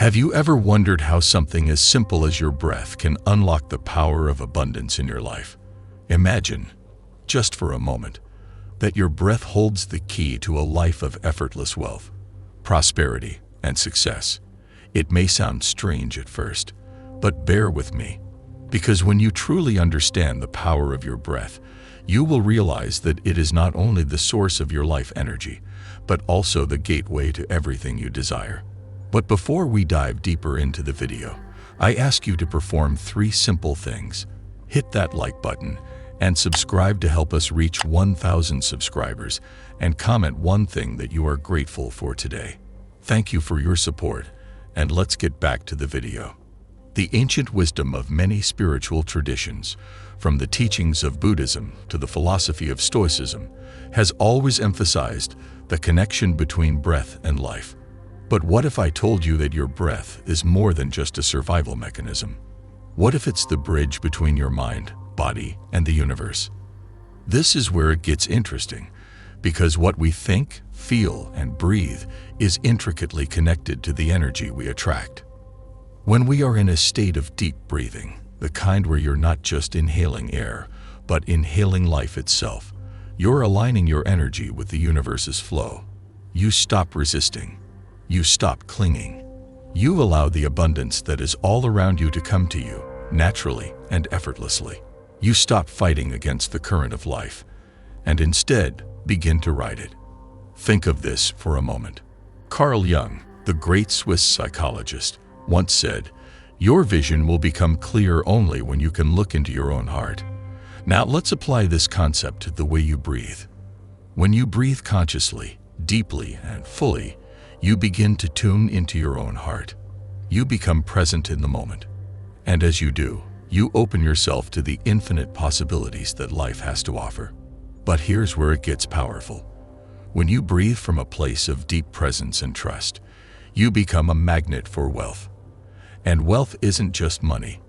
Have you ever wondered how something as simple as your breath can unlock the power of abundance in your life? Imagine, just for a moment, that your breath holds the key to a life of effortless wealth, prosperity, and success. It may sound strange at first, but bear with me, because when you truly understand the power of your breath, you will realize that it is not only the source of your life energy, but also the gateway to everything you desire. But before we dive deeper into the video, I ask you to perform 3 simple things. Hit that like button and subscribe to help us reach 1,000 subscribers, and comment one thing that you are grateful for today. Thank you for your support, and let's get back to the video. The ancient wisdom of many spiritual traditions, from the teachings of Buddhism to the philosophy of Stoicism, has always emphasized the connection between breath and life. But what if I told you that your breath is more than just a survival mechanism? What if it's the bridge between your mind, body, and the universe? This is where it gets interesting, because what we think, feel, and breathe is intricately connected to the energy we attract. When we are in a state of deep breathing, the kind where you're not just inhaling air, but inhaling life itself, you're aligning your energy with the universe's flow. You stop resisting. You stop clinging. You allow the abundance that is all around you to come to you, naturally and effortlessly. You stop fighting against the current of life, and instead begin to ride it. Think of this for a moment. Carl Jung, the great Swiss psychologist, once said, "Your vision will become clear only when you can look into your own heart." Now let's apply this concept to the way you breathe. When you breathe consciously, deeply, and fully, you begin to tune into your own heart. You become present in the moment. And as you do, you open yourself to the infinite possibilities that life has to offer. But here's where it gets powerful. When you breathe from a place of deep presence and trust, you become a magnet for wealth. And wealth isn't just money.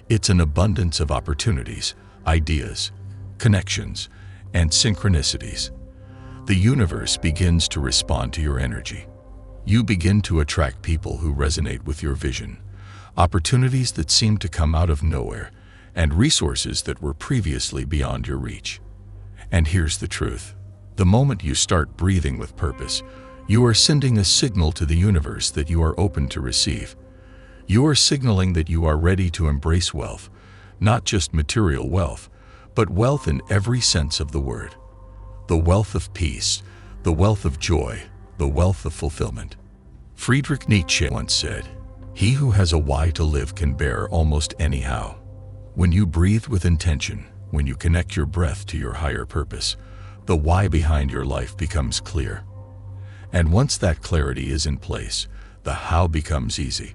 It's an abundance of opportunities, ideas, connections, and synchronicities. The universe begins to respond to your energy. You begin to attract people who resonate with your vision, opportunities that seem to come out of nowhere, and resources that were previously beyond your reach. And here's the truth. The moment you start breathing with purpose, you are sending a signal to the universe that you are open to receive. You are signaling that you are ready to embrace wealth, not just material wealth, but wealth in every sense of the word. The wealth of peace, the wealth of joy, the wealth of fulfillment. Friedrich Nietzsche once said, "He who has a why to live can bear almost any how." When you breathe with intention, when you connect your breath to your higher purpose, the why behind your life becomes clear. And once that clarity is in place, the how becomes easy.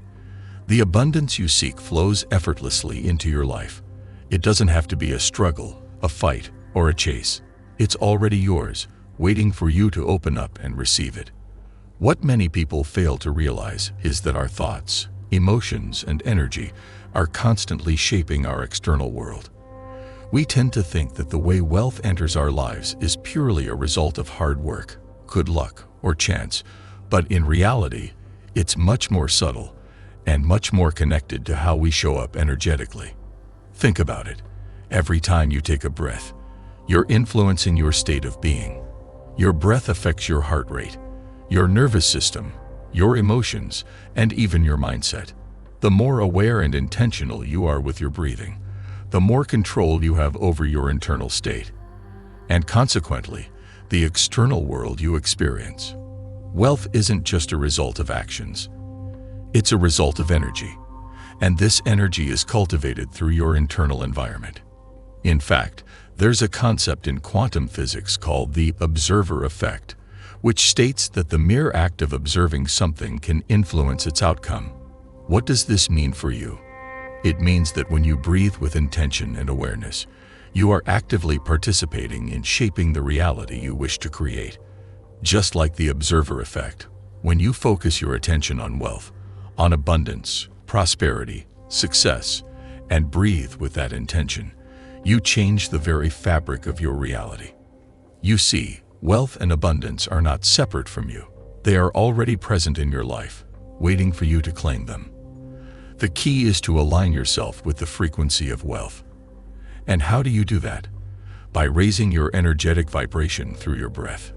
The abundance you seek flows effortlessly into your life. It doesn't have to be a struggle, a fight, or a chase. It's already yours, waiting for you to open up and receive it. What many people fail to realize is that our thoughts, emotions, and energy are constantly shaping our external world. We tend to think that the way wealth enters our lives is purely a result of hard work, good luck, or chance, but in reality, it's much more subtle and much more connected to how we show up energetically. Think about it. Every time you take a breath, you're influencing your state of being. Your breath affects your heart rate, your nervous system, your emotions, and even your mindset. The more aware and intentional you are with your breathing, the more control you have over your internal state, and consequently, the external world you experience. Wealth isn't just a result of actions. It's a result of energy, and this energy is cultivated through your internal environment. In fact, there's a concept in quantum physics called the observer effect, which states that the mere act of observing something can influence its outcome. What does this mean for you? It means that when you breathe with intention and awareness, you are actively participating in shaping the reality you wish to create. Just like the observer effect, when you focus your attention on wealth, on abundance, prosperity, success, and breathe with that intention, you change the very fabric of your reality. You see, wealth and abundance are not separate from you. They are already present in your life. waiting for you to claim them. The key is to align yourself with the frequency of wealth. And how do you do that? By raising your energetic vibration through your breath.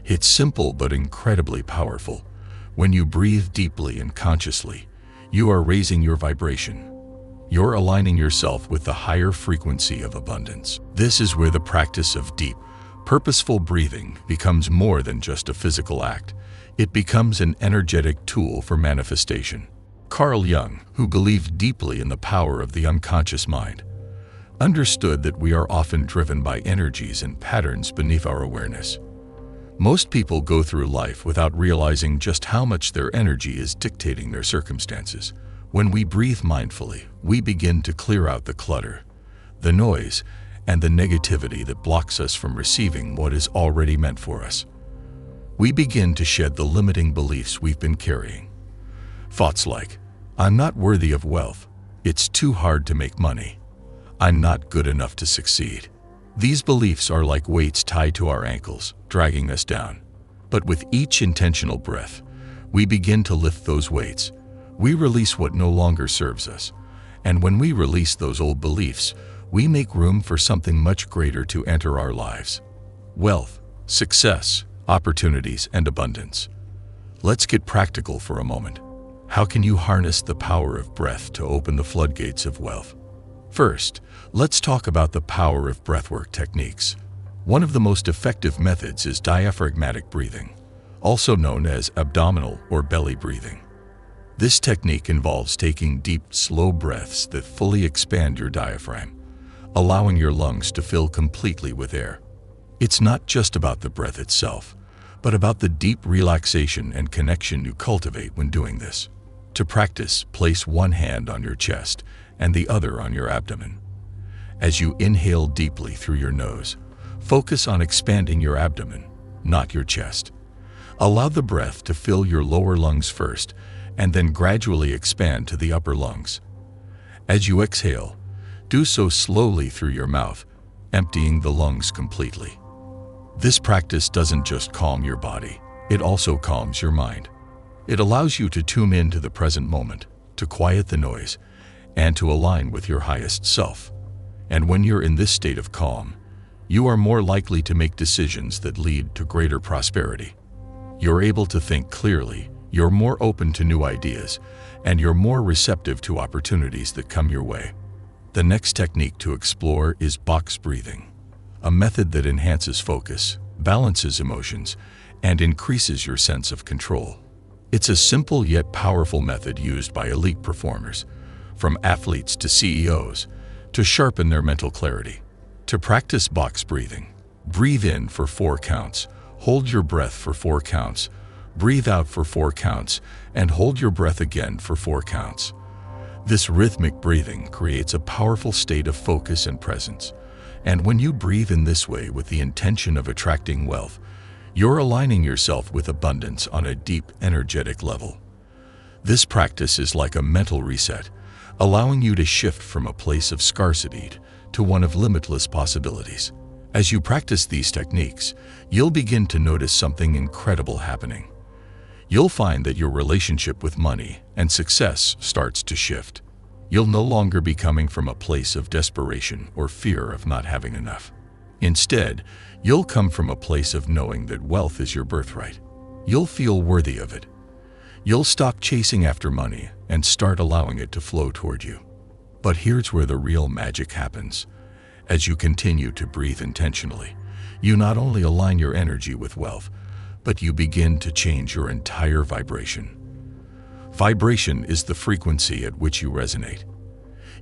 It's simple but incredibly powerful. When you breathe deeply and consciously, you are raising your vibration. You're aligning yourself with the higher frequency of abundance. This is where the practice of deep, purposeful breathing becomes more than just a physical act. It becomes an energetic tool for manifestation. Carl Jung, who believed deeply in the power of the unconscious mind, understood that we are often driven by energies and patterns beneath our awareness. Most people go through life without realizing just how much their energy is dictating their circumstances. When we breathe mindfully, we begin to clear out the clutter, the noise, and the negativity that blocks us from receiving what is already meant for us. We begin to shed the limiting beliefs we've been carrying. Thoughts like, "I'm not worthy of wealth," "It's too hard to make money," "I'm not good enough to succeed." These beliefs are like weights tied to our ankles, dragging us down. But with each intentional breath, we begin to lift those weights. We release what no longer serves us. And when we release those old beliefs, we make room for something much greater to enter our lives. Wealth, success, opportunities, and abundance. Let's get practical for a moment. How can you harness the power of breath to open the floodgates of wealth? First, let's talk about the power of breathwork techniques. One of the most effective methods is diaphragmatic breathing, also known as abdominal or belly breathing. This technique involves taking deep, slow breaths that fully expand your diaphragm, allowing your lungs to fill completely with air. It's not just about the breath itself, but about the deep relaxation and connection you cultivate when doing this. To practice, place one hand on your chest and the other on your abdomen. As you inhale deeply through your nose, focus on expanding your abdomen, not your chest. Allow the breath to fill your lower lungs first, and then gradually expand to the upper lungs. As you exhale, do so slowly through your mouth, emptying the lungs completely. This practice doesn't just calm your body, it also calms your mind. It allows you to tune into the present moment, to quiet the noise, and to align with your highest self. And when you're in this state of calm, you are more likely to make decisions that lead to greater prosperity. You're able to think clearly, you're more open to new ideas, and you're more receptive to opportunities that come your way. The next technique to explore is box breathing, a method that enhances focus, balances emotions, and increases your sense of control. It's a simple yet powerful method used by elite performers, from athletes to CEOs, to sharpen their mental clarity. To practice box breathing, breathe in for 4 counts, hold your breath for 4 counts, breathe out for 4 counts, and hold your breath again for 4 counts. This rhythmic breathing creates a powerful state of focus and presence. And when you breathe in this way with the intention of attracting wealth, you're aligning yourself with abundance on a deep, energetic level. This practice is like a mental reset, allowing you to shift from a place of scarcity to one of limitless possibilities. As you practice these techniques, you'll begin to notice something incredible happening. You'll find that your relationship with money and success starts to shift. You'll no longer be coming from a place of desperation or fear of not having enough. Instead, you'll come from a place of knowing that wealth is your birthright. You'll feel worthy of it. You'll stop chasing after money and start allowing it to flow toward you. But here's where the real magic happens. As you continue to breathe intentionally, you not only align your energy with wealth, but you begin to change your entire vibration. Vibration is the frequency at which you resonate.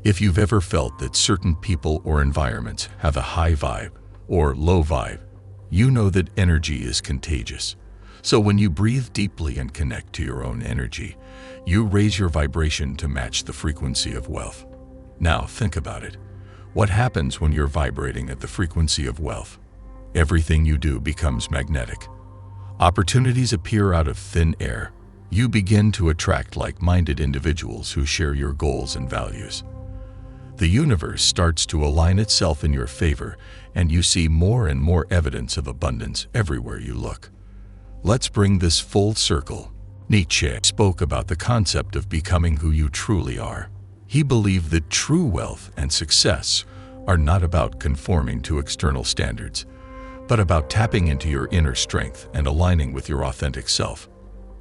If you've ever felt that certain people or environments have a high vibe or low vibe, you know that energy is contagious. So when you breathe deeply and connect to your own energy, you raise your vibration to match the frequency of wealth. Now think about it. What happens when you're vibrating at the frequency of wealth? Everything you do becomes magnetic. Opportunities appear out of thin air. You begin to attract like-minded individuals who share your goals and values. The universe starts to align itself in your favor, and you see more and more evidence of abundance everywhere you look. Let's bring this full circle. Nietzsche spoke about the concept of becoming who you truly are. He believed that true wealth and success are not about conforming to external standards, but about tapping into your inner strength and aligning with your authentic self.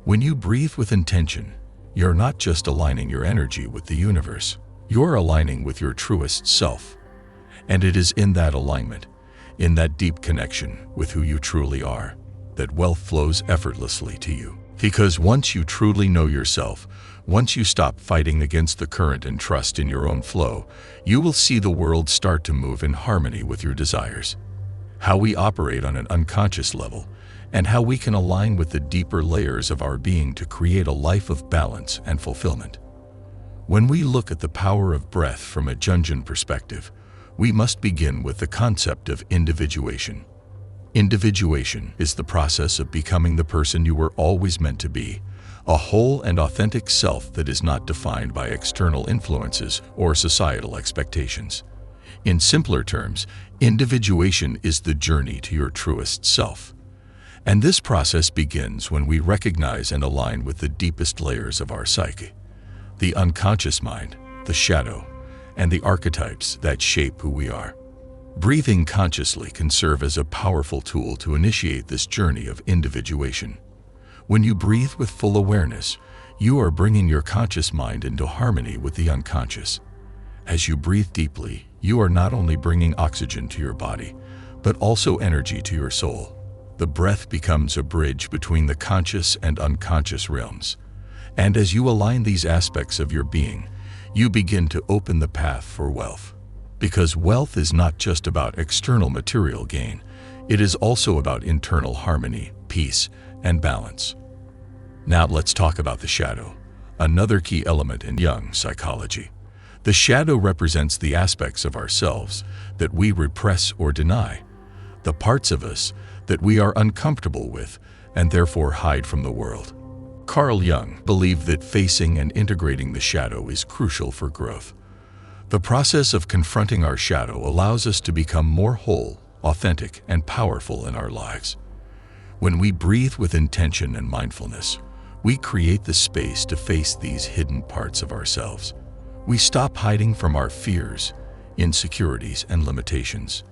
When you breathe with intention, you're not just aligning your energy with the universe, you're aligning with your truest self. And it is in that alignment, in that deep connection with who you truly are, that wealth flows effortlessly to you. Because once you truly know yourself, once you stop fighting against the current and trust in your own flow, you will see the world start to move in harmony with your desires. How we operate on an unconscious level, and how we can align with the deeper layers of our being to create a life of balance and fulfillment. When we look at the power of breath from a Jungian perspective, we must begin with the concept of individuation. Individuation is the process of becoming the person you were always meant to be, a whole and authentic self that is not defined by external influences or societal expectations. In simpler terms, individuation is the journey to your truest self. And this process begins when we recognize and align with the deepest layers of our psyche, the unconscious mind, the shadow, and the archetypes that shape who we are. Breathing consciously can serve as a powerful tool to initiate this journey of individuation. When you breathe with full awareness, you are bringing your conscious mind into harmony with the unconscious. As you breathe deeply, you are not only bringing oxygen to your body, but also energy to your soul. The breath becomes a bridge between the conscious and unconscious realms. And as you align these aspects of your being, you begin to open the path for wealth. Because wealth is not just about external material gain, it is also about internal harmony, peace, and balance. Now let's talk about the shadow, another key element in Jung psychology. The shadow represents the aspects of ourselves that we repress or deny, the parts of us that we are uncomfortable with and therefore hide from the world. Carl Jung believed that facing and integrating the shadow is crucial for growth. The process of confronting our shadow allows us to become more whole, authentic, and powerful in our lives. When we breathe with intention and mindfulness, we create the space to face these hidden parts of ourselves. We stop hiding from our fears, insecurities, and limitations.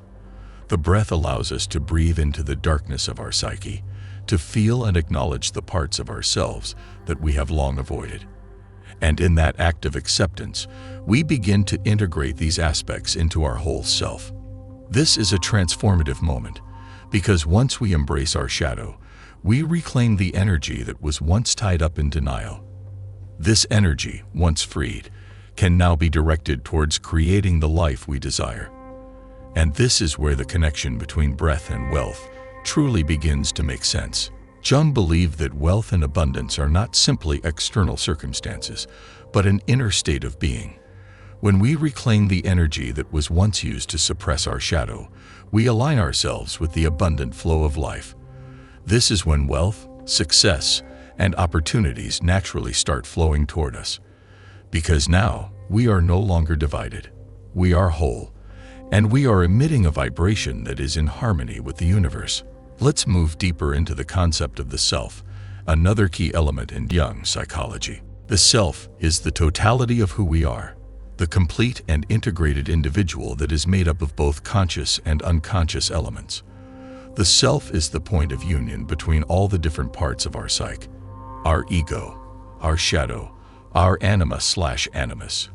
The breath allows us to breathe into the darkness of our psyche, to feel and acknowledge the parts of ourselves that we have long avoided. And in that act of acceptance, we begin to integrate these aspects into our whole self. This is a transformative moment, because once we embrace our shadow, we reclaim the energy that was once tied up in denial. This energy, once freed, can now be directed towards creating the life we desire. And this is where the connection between breath and wealth truly begins to make sense. Jung believed that wealth and abundance are not simply external circumstances, but an inner state of being. When we reclaim the energy that was once used to suppress our shadow, we align ourselves with the abundant flow of life. This is when wealth, success, and opportunities naturally start flowing toward us. Because now, we are no longer divided. We are whole, and we are emitting a vibration that is in harmony with the universe. Let's move deeper into the concept of the self, another key element in Jung psychology. The self is the totality of who we are, the complete and integrated individual that is made up of both conscious and unconscious elements. The self is the point of union between all the different parts of our psyche, our ego, our shadow, our anima/animus,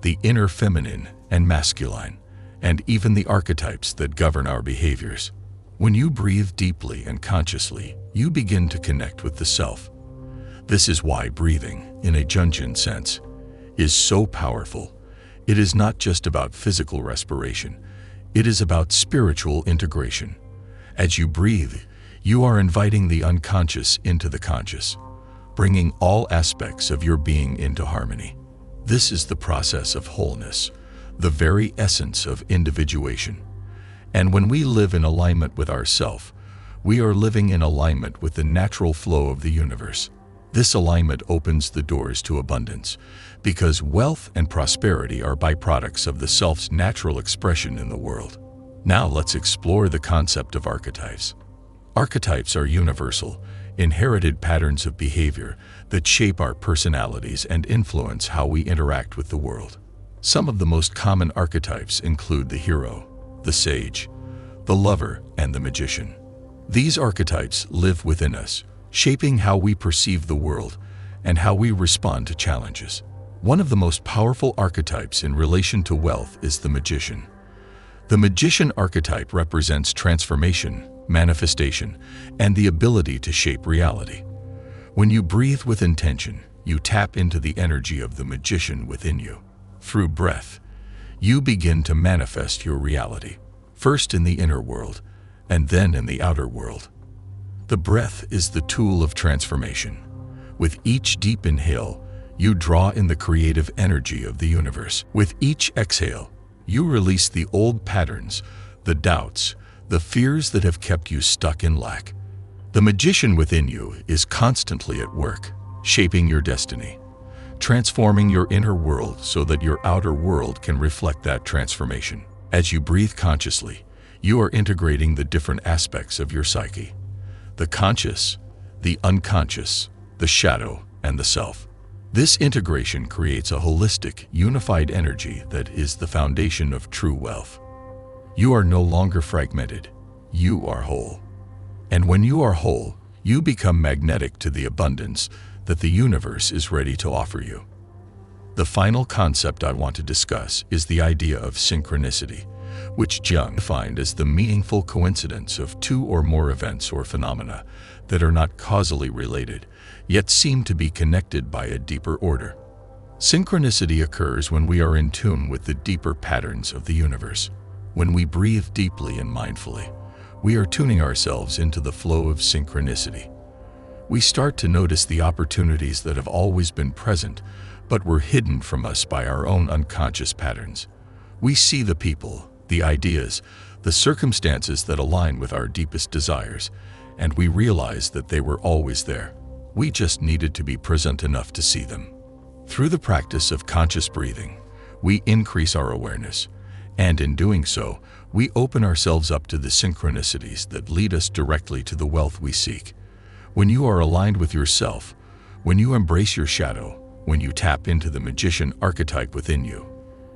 the inner feminine and masculine, and even the archetypes that govern our behaviors. When you breathe deeply and consciously, you begin to connect with the self. This is why breathing, in a Jungian sense, is so powerful. It is not just about physical respiration, it is about spiritual integration. As you breathe, you are inviting the unconscious into the conscious, bringing all aspects of your being into harmony. This is the process of wholeness, the very essence of individuation. And when we live in alignment with ourself, we are living in alignment with the natural flow of the universe. This alignment opens the doors to abundance, because wealth and prosperity are byproducts of the self's natural expression in the world. Now let's explore the concept of archetypes. Archetypes are universal, inherited patterns of behavior that shape our personalities and influence how we interact with the world. Some of the most common archetypes include the hero, the sage, the lover, and the magician. These archetypes live within us, shaping how we perceive the world and how we respond to challenges. One of the most powerful archetypes in relation to wealth is the magician. The magician archetype represents transformation, manifestation, and the ability to shape reality. When you breathe with intention, you tap into the energy of the magician within you. Through breath, you begin to manifest your reality, first in the inner world, and then in the outer world. The breath is the tool of transformation. With each deep inhale, you draw in the creative energy of the universe. With each exhale, you release the old patterns, the doubts, the fears that have kept you stuck in lack. The magician within you is constantly at work, shaping your destiny, transforming your inner world so that your outer world can reflect that transformation. As you breathe consciously, you are integrating the different aspects of your psyche: the conscious, the unconscious, the shadow, and the self. This integration creates a holistic, unified energy that is the foundation of true wealth. You are no longer fragmented, you are whole. And when you are whole, you become magnetic to the abundance that the universe is ready to offer you. The final concept I want to discuss is the idea of synchronicity, which Jung defined as the meaningful coincidence of two or more events or phenomena that are not causally related, yet seem to be connected by a deeper order. Synchronicity occurs when we are in tune with the deeper patterns of the universe. When we breathe deeply and mindfully, we are tuning ourselves into the flow of synchronicity. We start to notice the opportunities that have always been present, but were hidden from us by our own unconscious patterns. We see the people, the ideas, the circumstances that align with our deepest desires, and we realize that they were always there. We just needed to be present enough to see them. Through the practice of conscious breathing, we increase our awareness, and in doing so, we open ourselves up to the synchronicities that lead us directly to the wealth we seek. When you are aligned with yourself, when you embrace your shadow, when you tap into the magician archetype within you,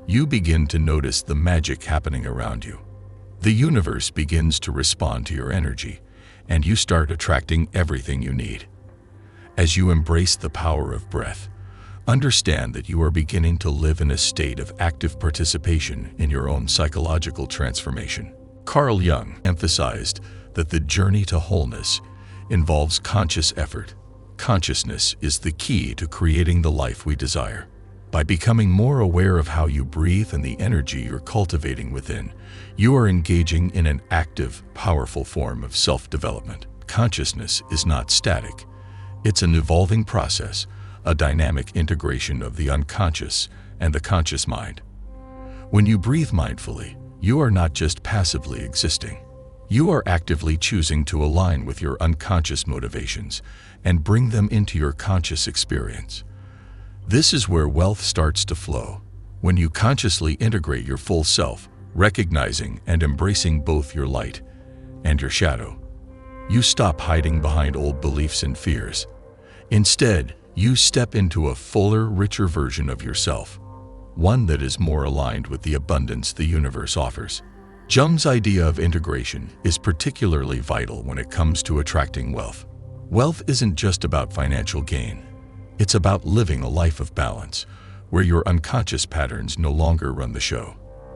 you begin to notice the magic happening around you. The universe begins to respond to your energy, and you start attracting everything you need. As you embrace the power of breath, understand that you are beginning to live in a state of active participation in your own psychological transformation. Carl Jung emphasized that the journey to wholeness involves conscious effort. Consciousness is the key to creating the life we desire. By becoming more aware of how you breathe and the energy you're cultivating within, you are engaging in an active, powerful form of self-development. Consciousness is not static. It's an evolving process, a dynamic integration of the unconscious and the conscious mind. When you breathe mindfully, you are not just passively existing. You are actively choosing to align with your unconscious motivations and bring them into your conscious experience. This is where wealth starts to flow, when you consciously integrate your full self, recognizing and embracing both your light and your shadow. You stop hiding behind old beliefs and fears. Instead, you step into a fuller, richer version of yourself, one that is more aligned with the abundance the universe offers. Jung's idea of integration is particularly vital when it comes to attracting wealth. Wealth isn't just about financial gain. It's about living a life of balance, where your unconscious patterns no longer run the show.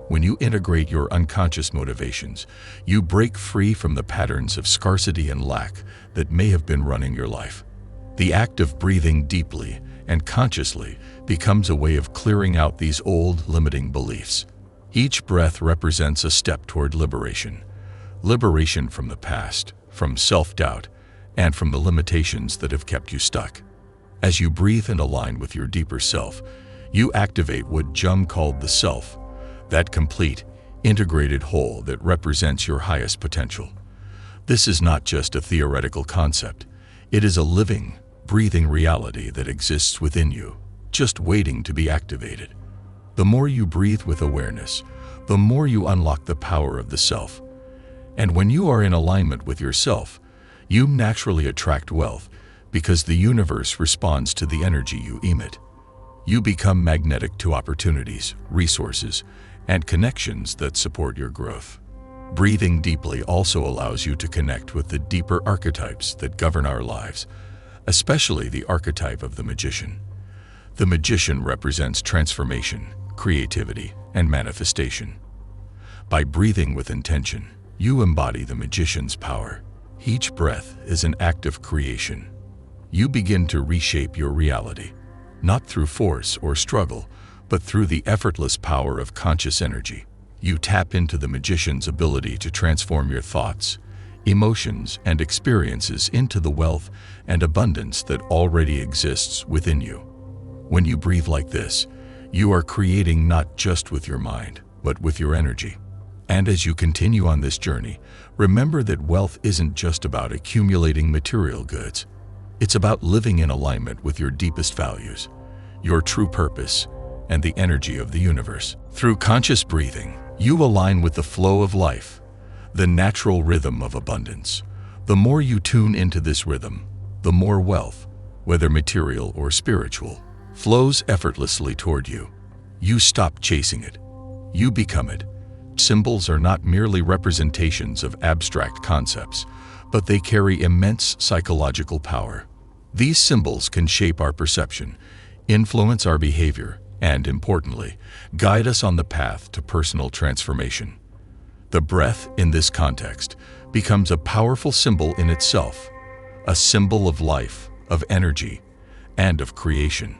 When you integrate your unconscious motivations, you break free from the patterns of scarcity and lack that may have been running your life. The act of breathing deeply and consciously becomes a way of clearing out these old, limiting beliefs. Each breath represents a step toward liberation. Liberation from the past, from self-doubt, and from the limitations that have kept you stuck. As you breathe and align with your deeper self, you activate what Jung called the self, that complete, integrated whole that represents your highest potential. This is not just a theoretical concept. It is a living, breathing reality that exists within you, just waiting to be activated. The more you breathe with awareness, the more you unlock the power of the self. And when you are in alignment with yourself, You naturally attract wealth because the universe responds to the energy you emit. You become magnetic to opportunities, resources, and connections that support your growth. Breathing deeply also allows you to connect with the deeper archetypes that govern our lives, especially the archetype of the magician. The magician represents transformation, creativity, and manifestation. By breathing with intention, you embody the magician's power. Each breath is an act of creation. You begin to reshape your reality, not through force or struggle, but through the effortless power of conscious energy. You tap into the magician's ability to transform your thoughts, emotions, and experiences into the wealth and abundance that already exists within you. When you breathe like this, you are creating not just with your mind, but with your energy. And as you continue on this journey, remember that wealth isn't just about accumulating material goods. It's about living in alignment with your deepest values, your true purpose, and the energy of the universe. Through conscious breathing, you align with the flow of life, the natural rhythm of abundance. The more you tune into this rhythm, the more wealth, whether material or spiritual, flows effortlessly toward you. You stop chasing it. You become it. Symbols are not merely representations of abstract concepts, but they carry immense psychological power. These symbols can shape our perception, influence our behavior, and, importantly, guide us on the path to personal transformation. The breath, in this context, becomes a powerful symbol in itself, a symbol of life, of energy, and of creation.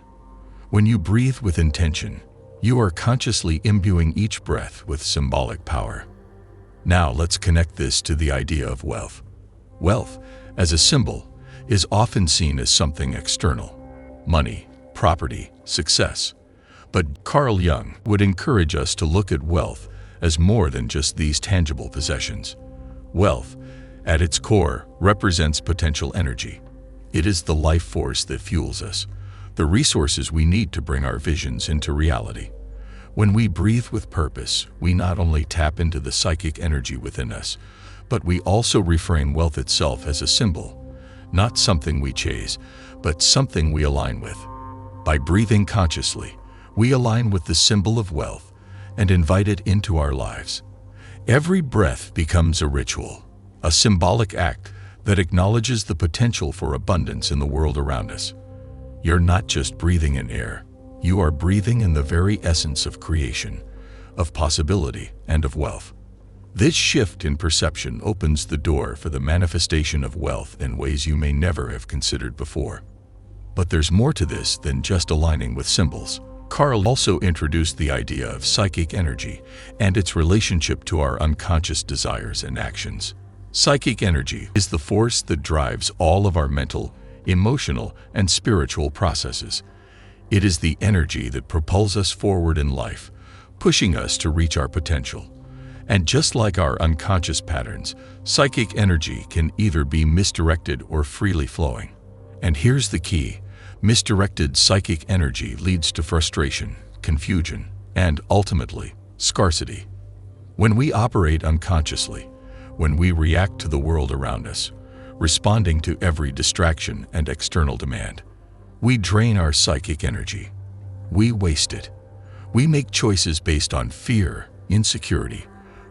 When you breathe with intention, you are consciously imbuing each breath with symbolic power. Now let's connect this to the idea of wealth. Wealth, as a symbol, is often seen as something external: money, property, success. But Carl Jung would encourage us to look at wealth as more than just these tangible possessions. Wealth, at its core, represents potential energy. It is the life force that fuels us, the resources we need to bring our visions into reality. When we breathe with purpose, we not only tap into the psychic energy within us, but we also reframe wealth itself as a symbol, not something we chase, but something we align with. By breathing consciously, we align with the symbol of wealth and invite it into our lives. Every breath becomes a ritual, a symbolic act that acknowledges the potential for abundance in the world around us. You're not just breathing in air, you are breathing in the very essence of creation, of possibility, and of wealth. This shift in perception opens the door for the manifestation of wealth in ways you may never have considered before. But there's more to this than just aligning with symbols. Carl also introduced the idea of psychic energy and its relationship to our unconscious desires and actions. Psychic energy is the force that drives all of our mental, emotional, and spiritual processes. It is the energy that propels us forward in life, pushing us to reach our potential. And just like our unconscious patterns, psychic energy can either be misdirected or freely flowing. And here's the key: misdirected psychic energy leads to frustration, confusion, and ultimately, scarcity. When we operate unconsciously, when we react to the world around us, responding to every distraction and external demand, we drain our psychic energy. We waste it. We make choices based on fear, insecurity,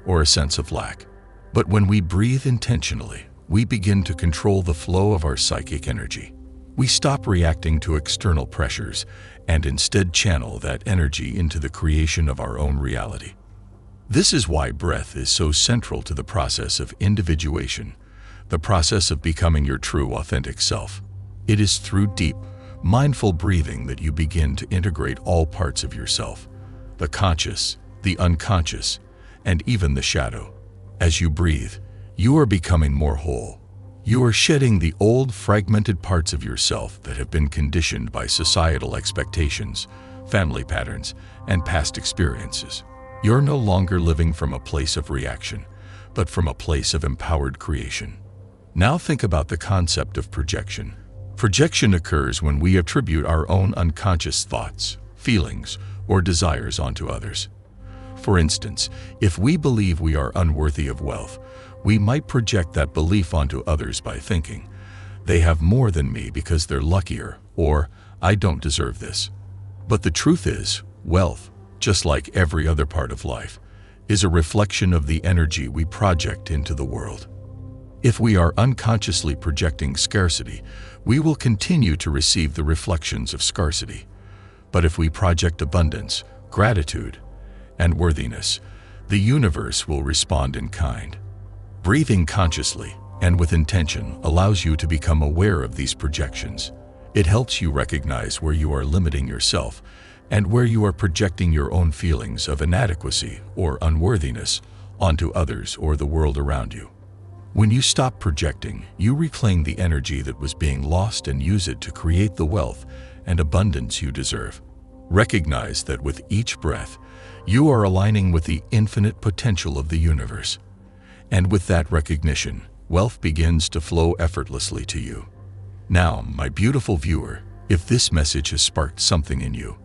or a sense of lack. But when we breathe intentionally, we begin to control the flow of our psychic energy. We stop reacting to external pressures and instead channel that energy into the creation of our own reality. This is why breath is so central to the process of individuation, the process of becoming your true, authentic self. It is through deep, mindful breathing that you begin to integrate all parts of yourself: the conscious, the unconscious, and even the shadow. As you breathe, you are becoming more whole. You are shedding the old, fragmented parts of yourself that have been conditioned by societal expectations, family patterns, and past experiences. You're no longer living from a place of reaction, but from a place of empowered creation. Now think about the concept of projection. Projection occurs when we attribute our own unconscious thoughts, feelings, or desires onto others. For instance, if we believe we are unworthy of wealth, we might project that belief onto others by thinking, "They have more than me because they're luckier," or "I don't deserve this." But the truth is, wealth, just like every other part of life, is a reflection of the energy we project into the world. If we are unconsciously projecting scarcity, we will continue to receive the reflections of scarcity. But if we project abundance, gratitude, and worthiness, the universe will respond in kind. Breathing consciously and with intention allows you to become aware of these projections. It helps you recognize where you are limiting yourself and where you are projecting your own feelings of inadequacy or unworthiness onto others or the world around you. When you stop projecting, you reclaim the energy that was being lost and use it to create the wealth and abundance you deserve. Recognize that with each breath, you are aligning with the infinite potential of the universe. And with that recognition, wealth begins to flow effortlessly to you. Now, my beautiful viewer, if this message has sparked something in you,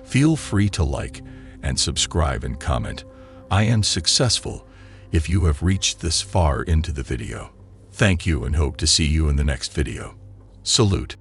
feel free to like and subscribe and comment, "I am successful," if you have reached this far into the video. Thank you and hope to see you in the next video. Salute.